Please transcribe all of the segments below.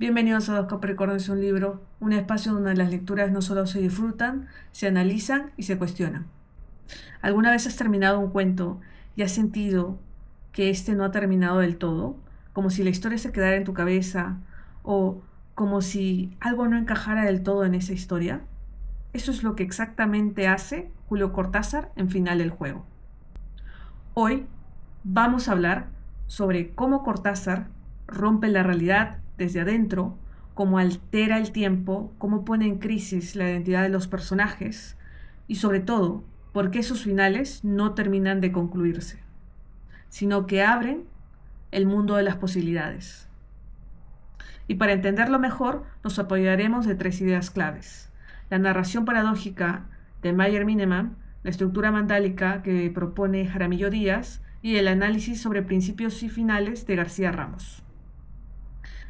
Bienvenidos a Dos Capricornios, un libro, un espacio donde las lecturas no solo se disfrutan, se analizan y se cuestionan. ¿Alguna vez has terminado un cuento y has sentido que este no ha terminado del todo? Como si la historia se quedara en tu cabeza o como si algo no encajara del todo en esa historia. Eso es lo que exactamente hace Julio Cortázar en Final del Juego. Hoy vamos a hablar sobre cómo Cortázar rompe la realidad desde adentro, cómo altera el tiempo, cómo pone en crisis la identidad de los personajes y sobre todo, por qué sus finales no terminan de concluirse, sino que abren el mundo de las posibilidades. Y para entenderlo mejor, nos apoyaremos de tres ideas claves: la narración paradójica de Meyer Mineman, la estructura mandálica que propone Jaramillo Díaz y el análisis sobre principios y finales de García Ramos.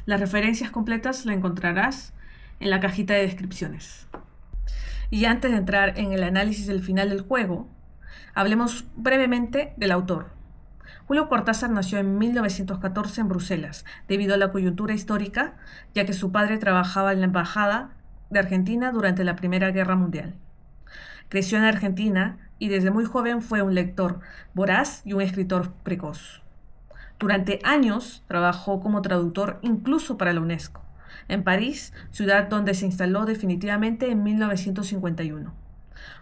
Las referencias completas las encontrarás en la cajita de descripciones. Y antes de entrar en el análisis del final del juego, hablemos brevemente del autor. Julio Cortázar nació en 1914 en Bruselas, debido a la coyuntura histórica, ya que su padre trabajaba en la Embajada de Argentina durante la Primera Guerra Mundial. Creció en Argentina y desde muy joven fue un lector voraz y un escritor precoz. Durante años trabajó como traductor incluso para la UNESCO, en París, ciudad donde se instaló definitivamente en 1951.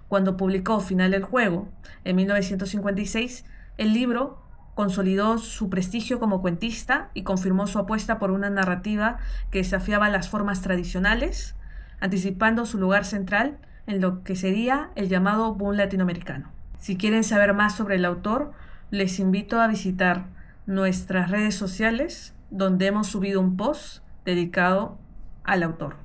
Cuando publicó Final del Juego, en 1956, el libro consolidó su prestigio como cuentista y confirmó su apuesta por una narrativa que desafiaba las formas tradicionales, anticipando su lugar central en lo que sería el llamado boom latinoamericano. Si quieren saber más sobre el autor, les invito a visitar nuestras redes sociales, donde hemos subido un post dedicado al autor.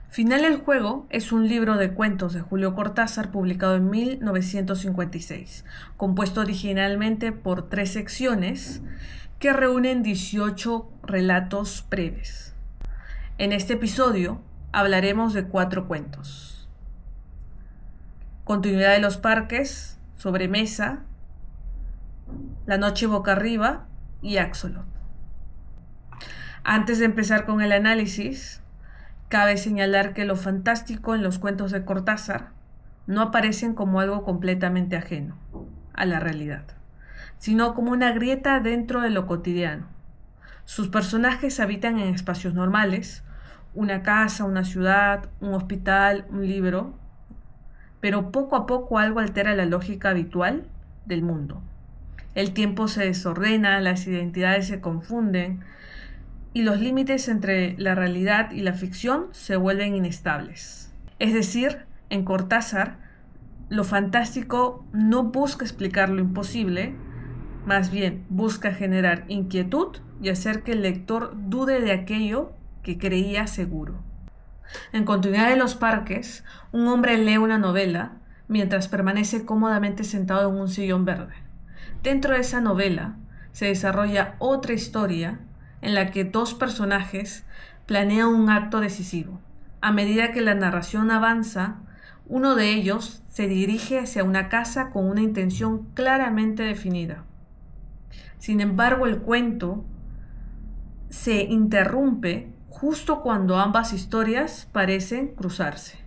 Final del Juego es un libro de cuentos de Julio Cortázar publicado en 1956, compuesto originalmente por 3 secciones que reúnen 18 relatos breves. En este episodio hablaremos de 4 cuentos: Continuidad de los parques, Sobremesa, La noche boca arriba y Axolot. Antes de empezar con el análisis, cabe señalar que lo fantástico en los cuentos de Cortázar no aparecen como algo completamente ajeno a la realidad, sino como una grieta dentro de lo cotidiano. Sus personajes habitan en espacios normales, una casa, una ciudad, un hospital, un libro, pero poco a poco algo altera la lógica habitual del mundo. El tiempo se desordena, las identidades se confunden y los límites entre la realidad y la ficción se vuelven inestables. Es decir, en Cortázar, lo fantástico no busca explicar lo imposible, más bien busca generar inquietud y hacer que el lector dude de aquello que creía seguro. En Continuidad de los parques, un hombre lee una novela mientras permanece cómodamente sentado en un sillón verde. Dentro de esa novela se desarrolla otra historia en la que 2 personajes planean un acto decisivo. A medida que la narración avanza, uno de ellos se dirige hacia una casa con una intención claramente definida. Sin embargo, el cuento se interrumpe justo cuando ambas historias parecen cruzarse,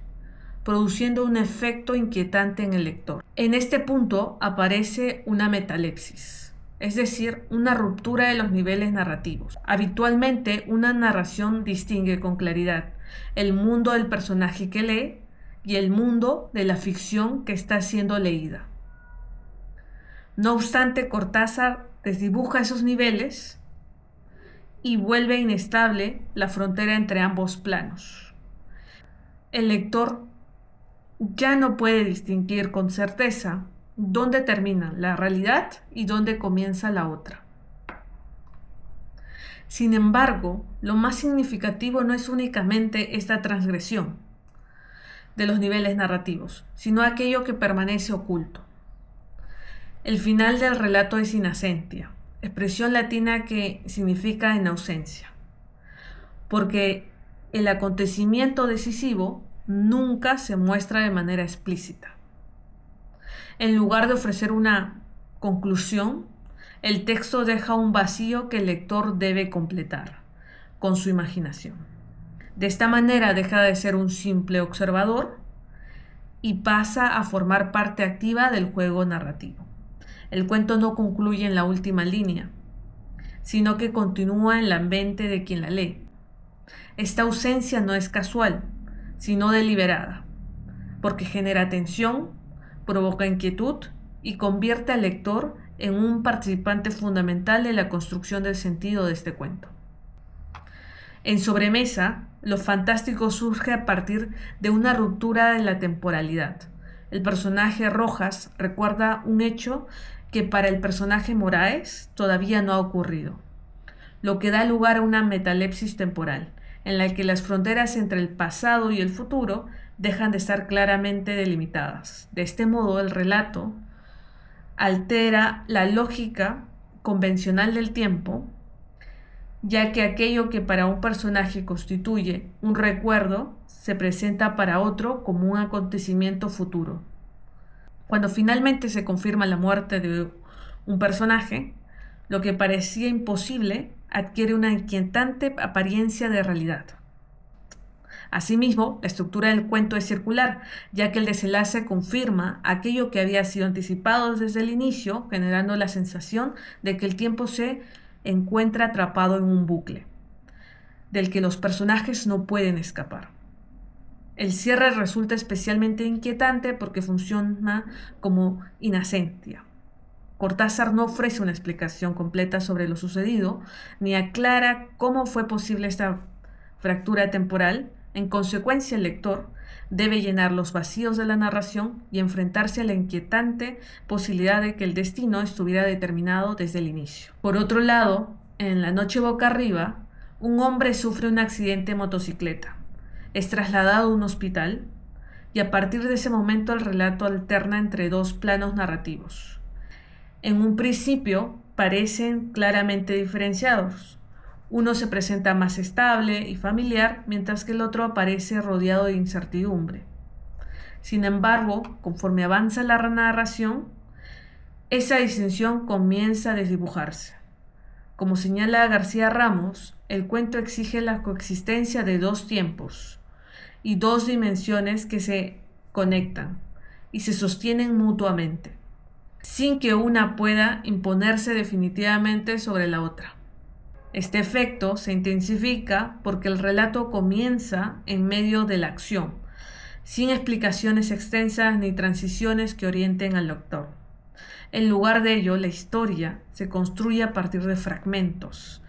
produciendo un efecto inquietante en el lector. En este punto aparece una metalepsis, es decir, una ruptura de los niveles narrativos. Habitualmente, una narración distingue con claridad el mundo del personaje que lee y el mundo de la ficción que está siendo leída. No obstante, Cortázar desdibuja esos niveles y vuelve inestable la frontera entre ambos planos. El lector ya no puede distinguir con certeza dónde termina la realidad y dónde comienza la otra. Sin embargo, lo más significativo no es únicamente esta transgresión de los niveles narrativos, sino aquello que permanece oculto. El final del relato es inacentia, expresión latina que significa en ausencia, porque el acontecimiento decisivo nunca se muestra de manera explícita. En lugar de ofrecer una conclusión, el texto deja un vacío que el lector debe completar, con su imaginación. De esta manera deja de ser un simple observador y pasa a formar parte activa del juego narrativo. El cuento no concluye en la última línea, sino que continúa en la mente de quien la lee. Esta ausencia no es casual, sino deliberada, porque genera tensión, provoca inquietud y convierte al lector en un participante fundamental de la construcción del sentido de este cuento. En Sobremesa, lo fantástico surge a partir de una ruptura de la temporalidad. El personaje Rojas recuerda un hecho que para el personaje Moraes todavía no ha ocurrido, lo que da lugar a una metalepsis temporal, en la que las fronteras entre el pasado y el futuro dejan de estar claramente delimitadas. De este modo, el relato altera la lógica convencional del tiempo, ya que aquello que para un personaje constituye un recuerdo se presenta para otro como un acontecimiento futuro. Cuando finalmente se confirma la muerte de un personaje, lo que parecía imposible adquiere una inquietante apariencia de realidad. Asimismo, la estructura del cuento es circular, ya que el desenlace confirma aquello que había sido anticipado desde el inicio, generando la sensación de que el tiempo se encuentra atrapado en un bucle, del que los personajes no pueden escapar. El cierre resulta especialmente inquietante porque funciona como in absentia. Cortázar no ofrece una explicación completa sobre lo sucedido, ni aclara cómo fue posible esta fractura temporal. En consecuencia, el lector debe llenar los vacíos de la narración y enfrentarse a la inquietante posibilidad de que el destino estuviera determinado desde el inicio. Por otro lado, en La noche boca arriba, un hombre sufre un accidente de motocicleta. Es trasladado a un hospital y a partir de ese momento el relato alterna entre dos planos narrativos. En un principio parecen claramente diferenciados. Uno se presenta más estable y familiar, mientras que el otro aparece rodeado de incertidumbre. Sin embargo, conforme avanza la narración, esa distinción comienza a desdibujarse. Como señala García Ramos, el cuento exige la coexistencia de dos tiempos y dos dimensiones que se conectan y se sostienen mutuamente, sin que una pueda imponerse definitivamente sobre la otra. Este efecto se intensifica porque el relato comienza en medio de la acción, sin explicaciones extensas ni transiciones que orienten al lector. En lugar de ello, la historia se construye a partir de fragmentos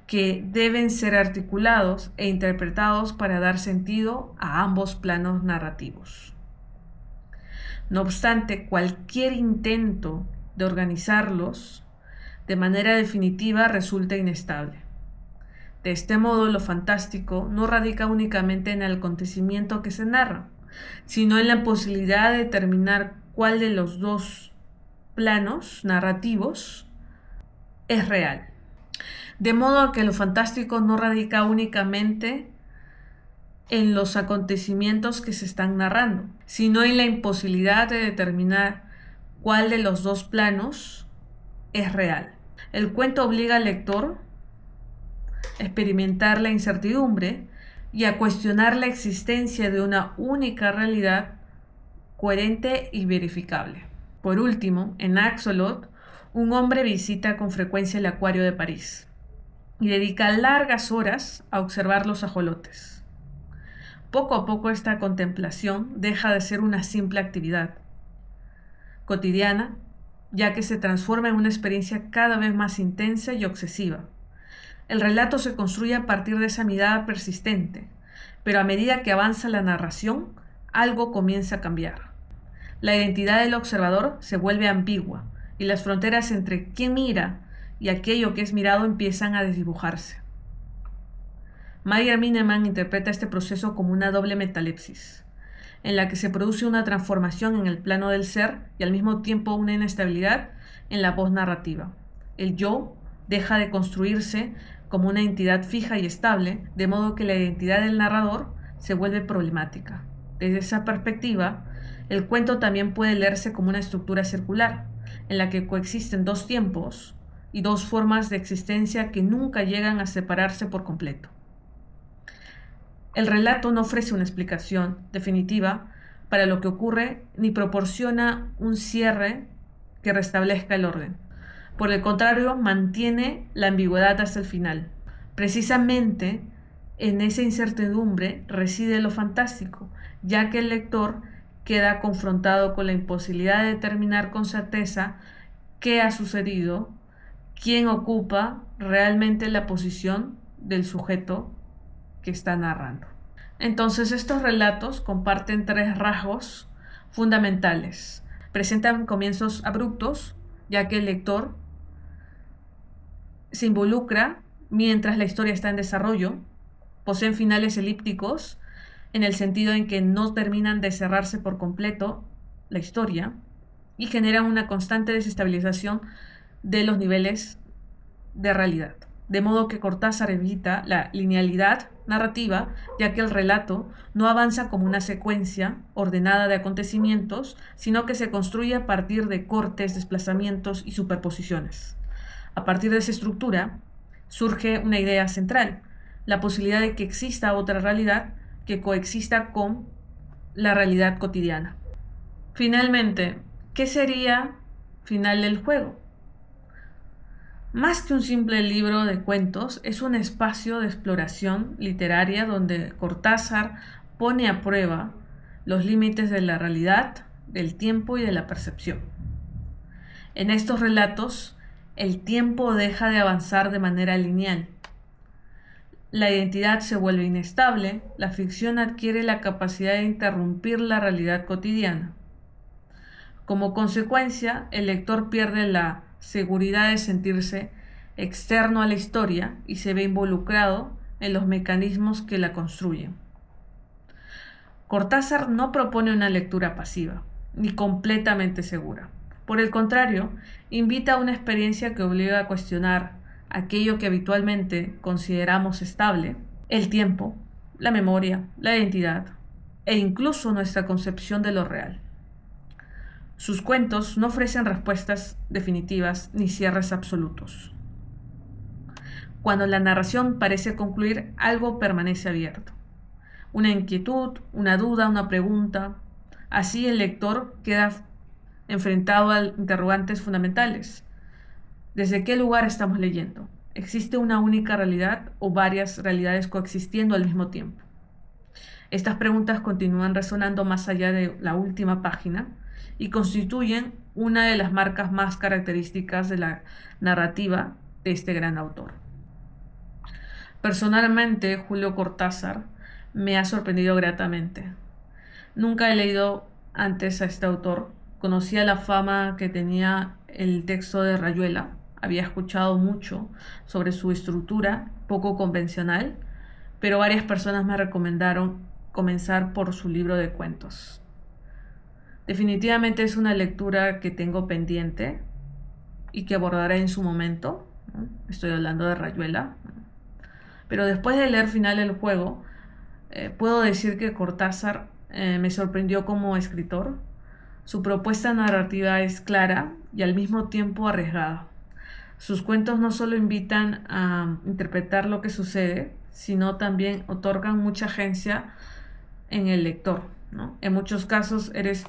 que deben ser articulados e interpretados para dar sentido a ambos planos narrativos. No obstante, cualquier intento de organizarlos de manera definitiva resulta inestable. De este modo, lo fantástico no radica únicamente en el acontecimiento que se narra, sino en la posibilidad de determinar cuál de los dos planos narrativos es real. De modo que lo fantástico no radica únicamente en los acontecimientos que se están narrando, sino en la imposibilidad de determinar cuál de los dos planos es real. El cuento obliga al lector a experimentar la incertidumbre y a cuestionar la existencia de una única realidad coherente y verificable. Por último, en Axolot, un hombre visita con frecuencia el acuario de París y dedica largas horas a observar los ajolotes. Poco a poco esta contemplación deja de ser una simple actividad cotidiana, ya que se transforma en una experiencia cada vez más intensa y obsesiva. El relato se construye a partir de esa mirada persistente, pero a medida que avanza la narración, algo comienza a cambiar. La identidad del observador se vuelve ambigua y las fronteras entre quien mira y aquello que es mirado empiezan a desdibujarse. Meyer Mineman interpreta este proceso como una doble metalepsis, en la que se produce una transformación en el plano del ser y al mismo tiempo una inestabilidad en la voz narrativa. El yo deja de construirse como una entidad fija y estable, de modo que la identidad del narrador se vuelve problemática. Desde esa perspectiva, el cuento también puede leerse como una estructura circular, en la que coexisten dos tiempos y dos formas de existencia que nunca llegan a separarse por completo. El relato no ofrece una explicación definitiva para lo que ocurre ni proporciona un cierre que restablezca el orden. Por el contrario, mantiene la ambigüedad hasta el final. Precisamente en esa incertidumbre reside lo fantástico, ya que el lector queda confrontado con la imposibilidad de determinar con certeza qué ha sucedido, quién ocupa realmente la posición del sujeto que está narrando. Entonces, estos relatos comparten tres rasgos fundamentales. Presentan comienzos abruptos, ya que el lector se involucra mientras la historia está en desarrollo. Poseen finales elípticos, en el sentido en que no terminan de cerrarse por completo la historia, y generan una constante desestabilización de los niveles de realidad. De modo que Cortázar evita la linealidad narrativa, ya que el relato no avanza como una secuencia ordenada de acontecimientos, sino que se construye a partir de cortes, desplazamientos y superposiciones. A partir de esa estructura surge una idea central, la posibilidad de que exista otra realidad que coexista con la realidad cotidiana. Finalmente, ¿qué sería Final del Juego? Más que un simple libro de cuentos, es un espacio de exploración literaria donde Cortázar pone a prueba los límites de la realidad, del tiempo y de la percepción. En estos relatos, el tiempo deja de avanzar de manera lineal. La identidad se vuelve inestable, la ficción adquiere la capacidad de interrumpir la realidad cotidiana. Como consecuencia, el lector pierde la seguridad de sentirse externo a la historia y se ve involucrado en los mecanismos que la construyen. Cortázar no propone una lectura pasiva, ni completamente segura. Por el contrario, invita a una experiencia que obliga a cuestionar aquello que habitualmente consideramos estable, el tiempo, la memoria, la identidad e incluso nuestra concepción de lo real. Sus cuentos no ofrecen respuestas definitivas ni cierres absolutos. Cuando la narración parece concluir, algo permanece abierto. Una inquietud, una duda, una pregunta. Así el lector queda enfrentado a interrogantes fundamentales. ¿Desde qué lugar estamos leyendo? ¿Existe una única realidad o varias realidades coexistiendo al mismo tiempo? Estas preguntas continúan resonando más allá de la última página y constituyen una de las marcas más características de la narrativa de este gran autor. Personalmente, Julio Cortázar me ha sorprendido gratamente. Nunca he leído antes a este autor. Conocía la fama que tenía el texto de Rayuela. Había escuchado mucho sobre su estructura poco convencional, pero varias personas me recomendaron comenzar por su libro de cuentos. Definitivamente es una lectura que tengo pendiente y que abordaré en su momento, ¿no? Estoy hablando de Rayuela. Pero después de leer Final del Juego, puedo decir que Cortázar me sorprendió como escritor. Su propuesta narrativa es clara y al mismo tiempo arriesgada. Sus cuentos no solo invitan a interpretar lo que sucede, sino también otorgan mucha agencia en el lector, ¿no? En muchos casos eres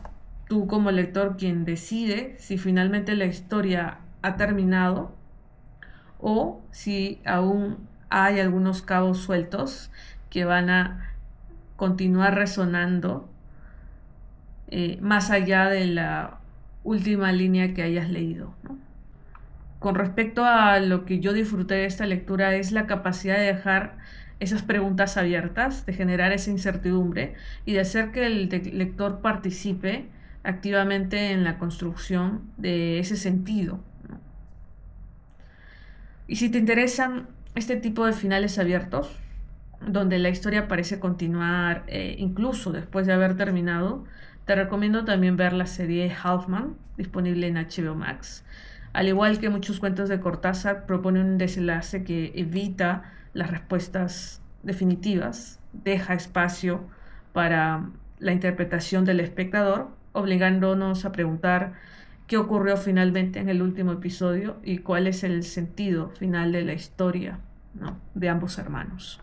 tú como lector quien decide si finalmente la historia ha terminado o si aún hay algunos cabos sueltos que van a continuar resonando más allá de la última línea que hayas leído, ¿no? Con respecto a lo que yo disfruté de esta lectura es la capacidad de dejar esas preguntas abiertas, de generar esa incertidumbre y de hacer que el lector participe activamente en la construcción de ese sentido, ¿no? Y si te interesan este tipo de finales abiertos, donde la historia parece continuar incluso después de haber terminado, te recomiendo también ver la serie Halfman, disponible en HBO Max. Al igual que muchos cuentos de Cortázar, propone un desenlace que evita las respuestas definitivas, deja espacio para la interpretación del espectador, obligándonos a preguntar qué ocurrió finalmente en el último episodio y cuál es el sentido final de la historia, ¿no?, de ambos hermanos.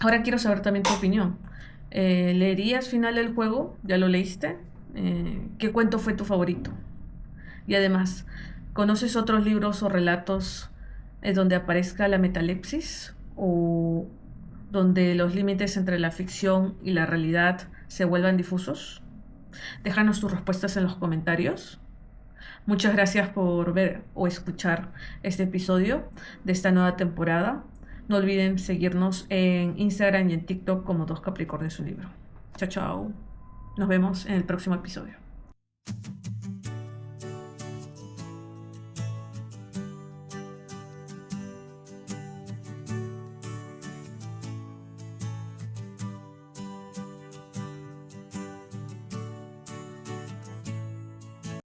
Ahora quiero saber también tu opinión. ¿Leerías final del juego? ¿Ya lo leíste? ¿Qué cuento fue tu favorito? Y además, ¿conoces otros libros o relatos donde aparezca la metalepsis o donde los límites entre la ficción y la realidad se vuelvan difusos? Déjanos tus respuestas en los comentarios. Muchas gracias por ver o escuchar este episodio de esta nueva temporada. No olviden seguirnos en Instagram y en TikTok como Dos Capricornios un Libro. Chao, chao. Nos vemos en el próximo episodio.